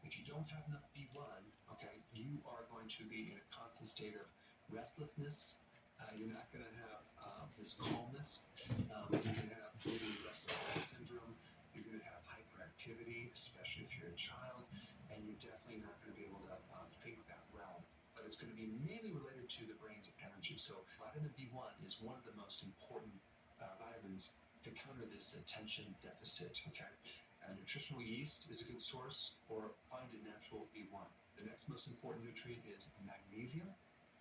If you don't have enough B1, okay, you are going to be in a constant state of restlessness. You're not going to have this calmness. You're going to have maybe restless leg syndrome. You're going to have hyperactivity, especially if you're a child, and you're definitely not going to be able to think that well. But it's going to be mainly related to the brain's energy. So vitamin B1 is one of the most important vitamins to counter this attention deficit, okay? Nutritional yeast is a good source, or find a natural B1. The next most important nutrient is magnesium.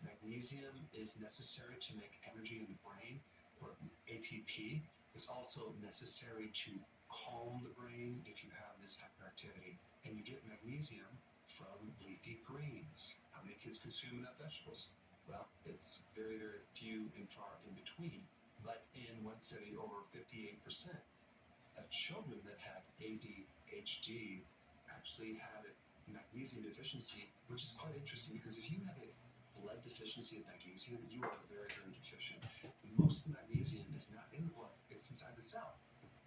Magnesium is necessary to make energy in the brain, or ATP. It's also necessary to calm the brain if you have this hyperactivity. And you get magnesium from leafy greens. How many kids consume enough vegetables? Well, it's very, very few and far in between. But in one study, over 58% of children that had ADHD actually had a magnesium deficiency, which is quite interesting because if you have a blood deficiency of magnesium, you are very, very deficient. Most of the magnesium is not in the blood, it's inside the cell.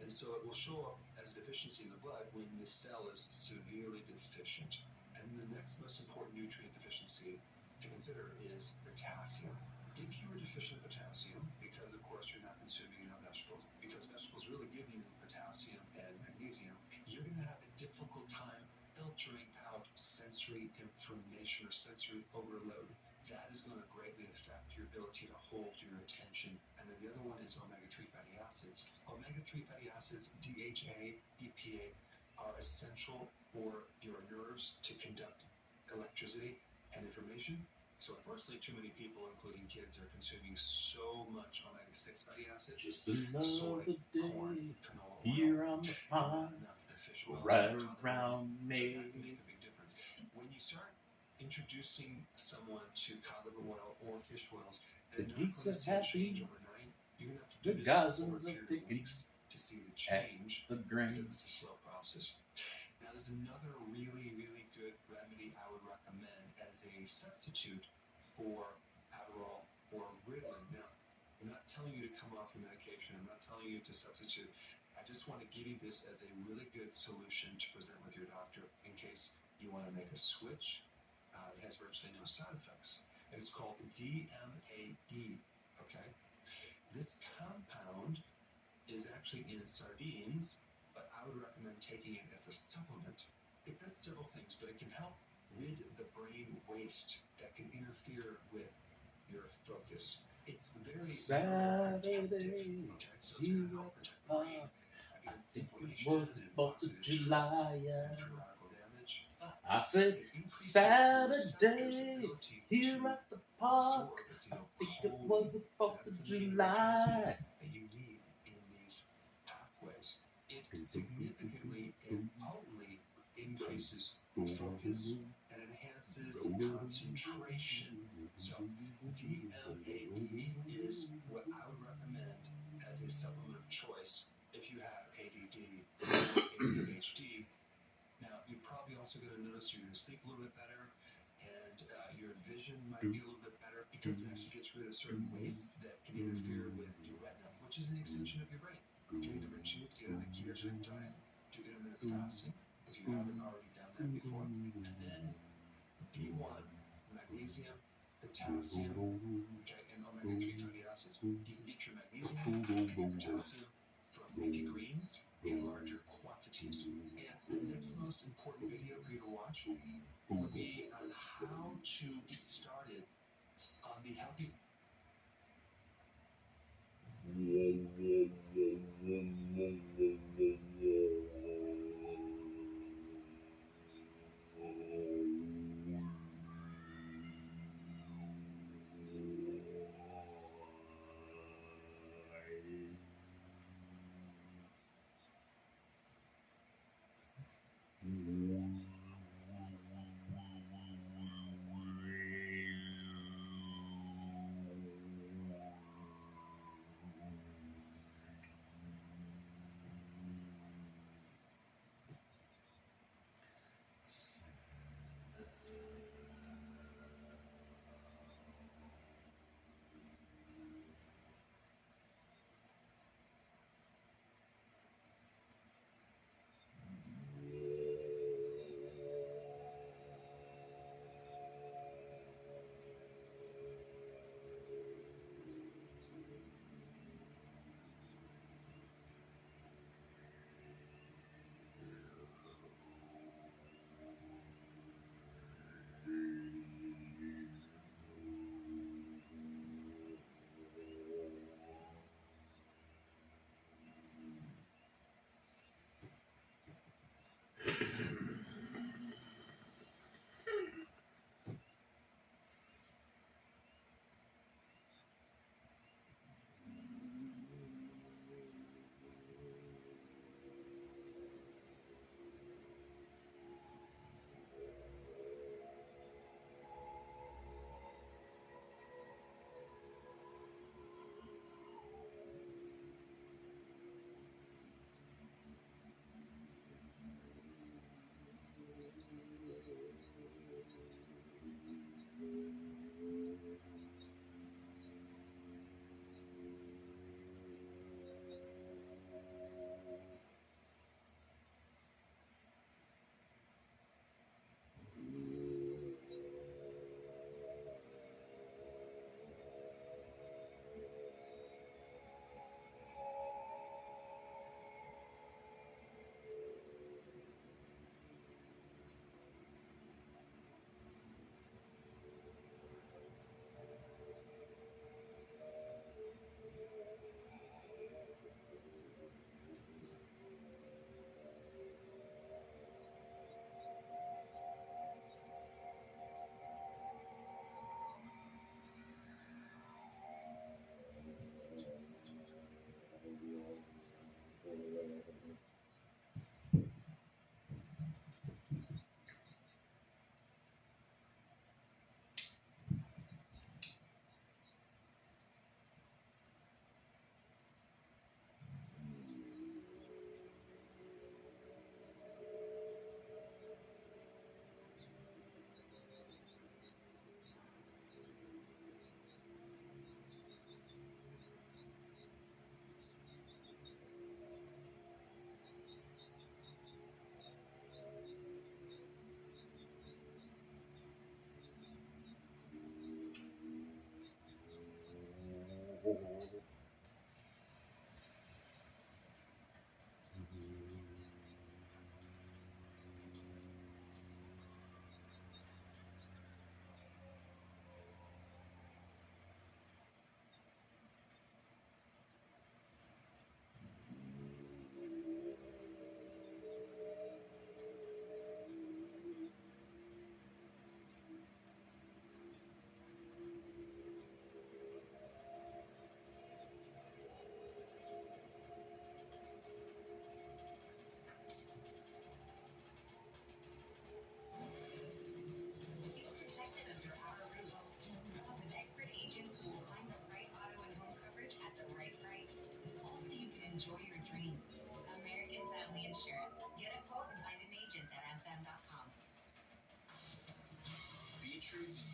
And so it will show up as a deficiency in the blood when the cell is severely deficient. And the next most important nutrient deficiency to consider is potassium. If you are deficient in potassium, because of course you're not consuming enough vegetables, because vegetables really give you potassium and magnesium, you're going to have a difficult time filtering out sensory information or sensory overload. That is going to greatly affect your ability to hold your attention. And then the other one is omega-3 fatty acids. Omega-3 fatty acids, DHA, EPA, are essential for your nerves to conduct electricity and information. So unfortunately, too many people, including kids, are consuming so much omega-6 fatty acids. Just another day corn, canola here oil, on the pond, enough of the fish oils, right cod around liver oil. me. That can make a big difference. When you start introducing someone to cod liver oil or fish oils, The they're not geese going to are see a change happy, overnight. You're going to have to the do this over gazans a are period of picking weeks to see the at change the because grains. it's a slow process. Now, there's another really, really good remedy I would recommend as a substitute for Adderall or Ritalin. Now, I'm not telling you to come off your medication. I'm not telling you to substitute. I just want to give you this as a really good solution to present with your doctor in case you want to make a switch. It has virtually no side effects. And it's called D.A.D. Okay? This compound is actually in sardines, but I would recommend taking it as a supplement. It does several things, but it can help rid the brain waste that can interfere with your focus. It's very Saturday, okay? So it's here going to help at the protect the brain park. I against think it inflammation was the and 4th of oxidative July. stress and free radical damage. I said It increases the receptor's Saturday, ability here to at the park. absorb I think it was the 4th of July. that you need in these pathways. It significantly and potently increases focus and enhances concentration. So DMAE is what I would recommend as a supplement of choice if you have ADD or ADHD. Now, you're probably also going to notice you're going to sleep a little bit better, and your vision might be a little bit better because it actually gets rid of certain wastes that can interfere with your retina, which is an extension of your brain. Okay, number two, get on a ketogenic diet, do intermittent fasting if you haven't already done that before, and then B1, magnesium, potassium, okay, and omega-3 fatty acids. You can get your magnesium and your potassium from leafy greens in larger quantities. And the next most important video for you to watch will be on how to get started on the healthy.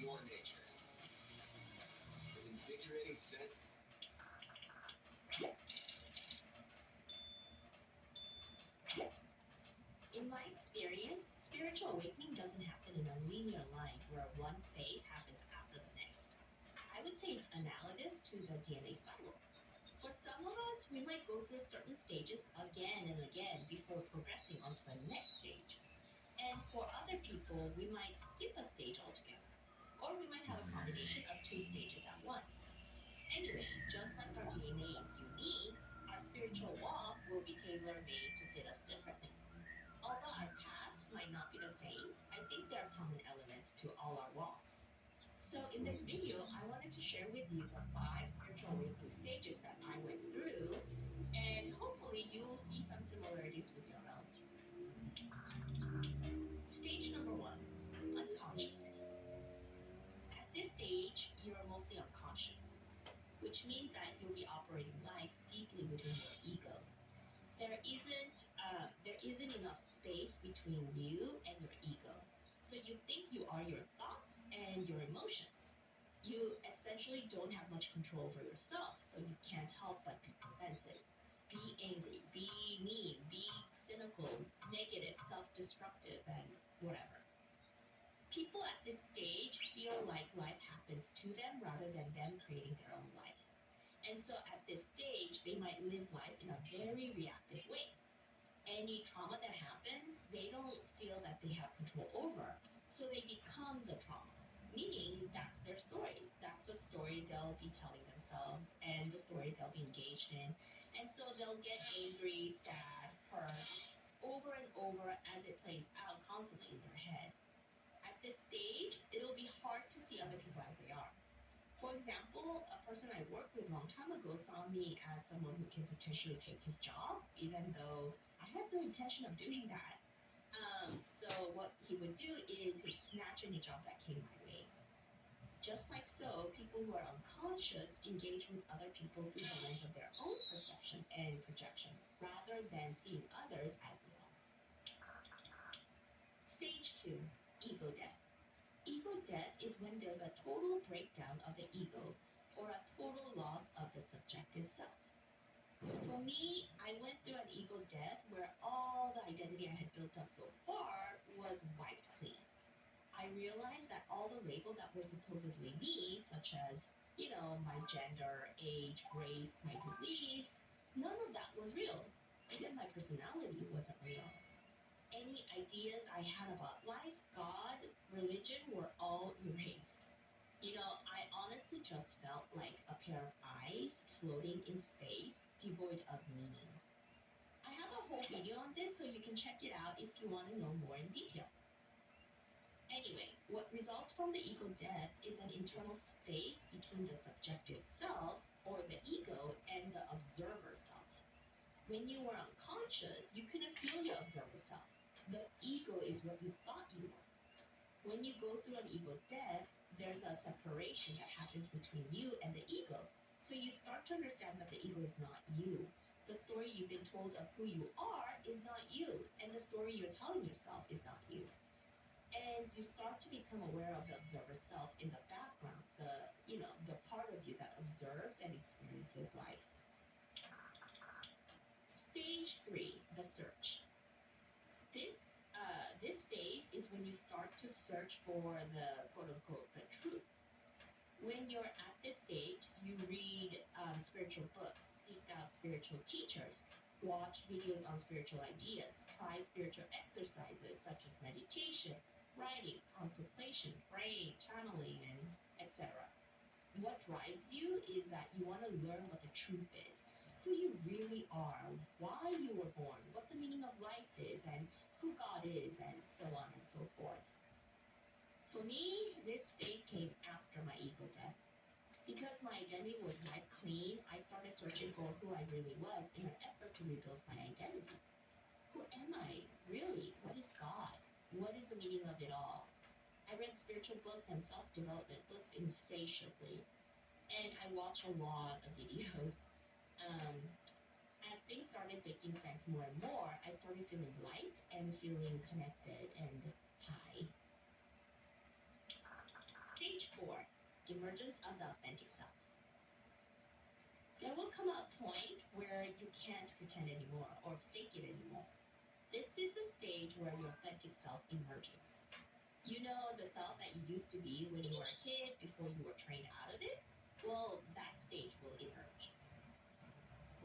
your nature. An invigorating scent. In my experience, spiritual awakening doesn't happen in a linear line where one phase happens after the next. I would say it's analogous to the DNA spiral. For some of us, we might go through certain stages again and again before progressing onto the next stage. And for other people, we might skip a stage altogether. Or we might have a combination of two stages at once. Anyway, just like our DNA is unique, our spiritual walk will be tailor-made to fit us differently. Although our paths might not be the same, I think there are common elements to all our walks. So in this video, I wanted to share with you the 5 spiritual awakening stages that I went through, and hopefully you will see some similarities with your own. Stage number 1, unconsciousness. At this stage, you are mostly unconscious, which means that you'll be operating life deeply within your ego. There isn't enough space between you and your ego. So you think you are your thoughts and your emotions. You essentially don't have much control over yourself, so you can't help but be defensive. Be angry, be mean, be cynical, negative, self-destructive, and whatever. People at this stage feel like life happens to them rather than them creating their own life. And so at this stage, they might live life in a very reactive way. Any trauma that happens, they don't feel that they have control over, so they become the trauma. Meaning, that's their story. That's the story they'll be telling themselves and the story they'll be engaged in. And so they'll get angry, sad, hurt, over and over as it plays out constantly in their head. At this stage, it'll be hard to see other people as they are. For example, a person I worked with a long time ago saw me as someone who can potentially take his job, even though I had no intention of doing that. So what he would do is he'd snatch any job that came my way. Just like so, people who are unconscious engage with other people through the lens of their own perception and projection, rather than seeing others as they are. Stage 2, ego death. Ego death is when there's a total breakdown of the ego or a total loss of the subjective self. For me, I went through an ego death where all the identity I had built up so far was wiped clean. I realized that all the labels that were supposedly me, such as, my gender, age, race, my beliefs, none of that was real. Even my personality wasn't real. Any ideas I had about life, God, religion were all erased. I honestly just felt like a pair of eyes floating in space, devoid of meaning. I have a whole video on this, so you can check it out if you want to know more in detail. Anyway, what results from the ego death is an internal space between the subjective self, or the ego, and the observer self. When you were unconscious, you couldn't feel your observer self. The ego is what you thought you were. When you go through an ego death, there's a separation that happens between you and the ego. So you start to understand that the ego is not you. The story you've been told of who you are is not you, and the story you're telling yourself is not you. And you start to become aware of the observer self in the background, the part of you that observes and experiences life. Stage 3, the search. This phase is when you start to search for the quote-unquote the truth. When you're at this stage, you read spiritual books, seek out spiritual teachers, watch videos on spiritual ideas, try spiritual exercises such as meditation, writing, contemplation, praying, channeling, and etc. What drives you is that you want to learn what the truth is, who you really are, why you were born, what the meaning of life is, and who God is, and so on and so forth. For me, this phase came after my ego death. Because my identity was wiped clean, I started searching for who I really was in an effort to rebuild my identity. Who am I, really? What is God? What is the meaning of it all? I read spiritual books and self-development books insatiably, and I watched a lot of videos. As things started making sense more and more, I started feeling light and feeling connected and high. Stage emergence of the authentic self. There will come a point where you can't pretend anymore or fake it anymore. This is the stage where your authentic self emerges. You know, the self that you used to be when you were a kid before you were trained out of it? Well, that stage will emerge.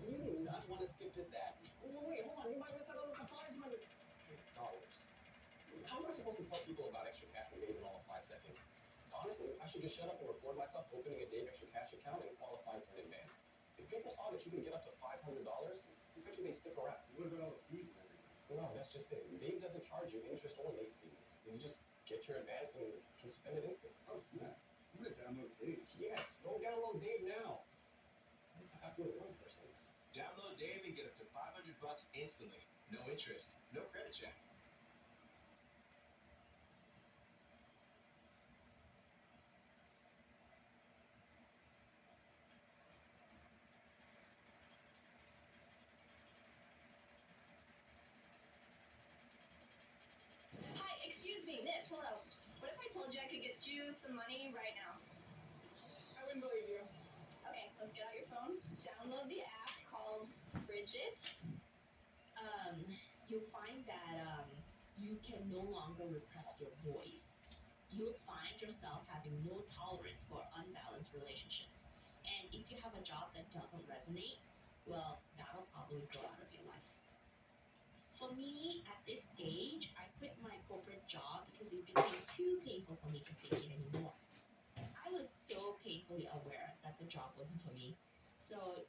You do not want to skip this ad. Oh, wait, hold on. You might miss out on $500. How am I supposed to tell people about extra cash when getting in all of 5 seconds? Honestly, I should just shut up and record myself opening a Dave extra cash account and qualifying for an advance. If people saw that you can get up to $500, I bet you they'd stick around. What about all the fees and everything? No, that's just it. Dave doesn't charge you interest or late fees. You just get your advance and can spend it instantly. Oh, snap. I'm gonna download Dave. Yes, go download Dave now. At least I have to do it in one person. Download Dave and get up to $500 instantly. No interest, no credit check. Hi, excuse me, Miss, hello. What if I told you I could get you some money right now? I wouldn't believe you. Okay, let's get out your phone, download the app called Bridget. You'll find that you can no longer repress your voice. You'll find yourself having no tolerance for unbalanced relationships. And if you have a job that doesn't resonate, well, that'll probably go out of your life. For me, at this stage, I quit my corporate job because it became too painful for me to fake it anymore. I was so painfully aware that the job wasn't for me. So,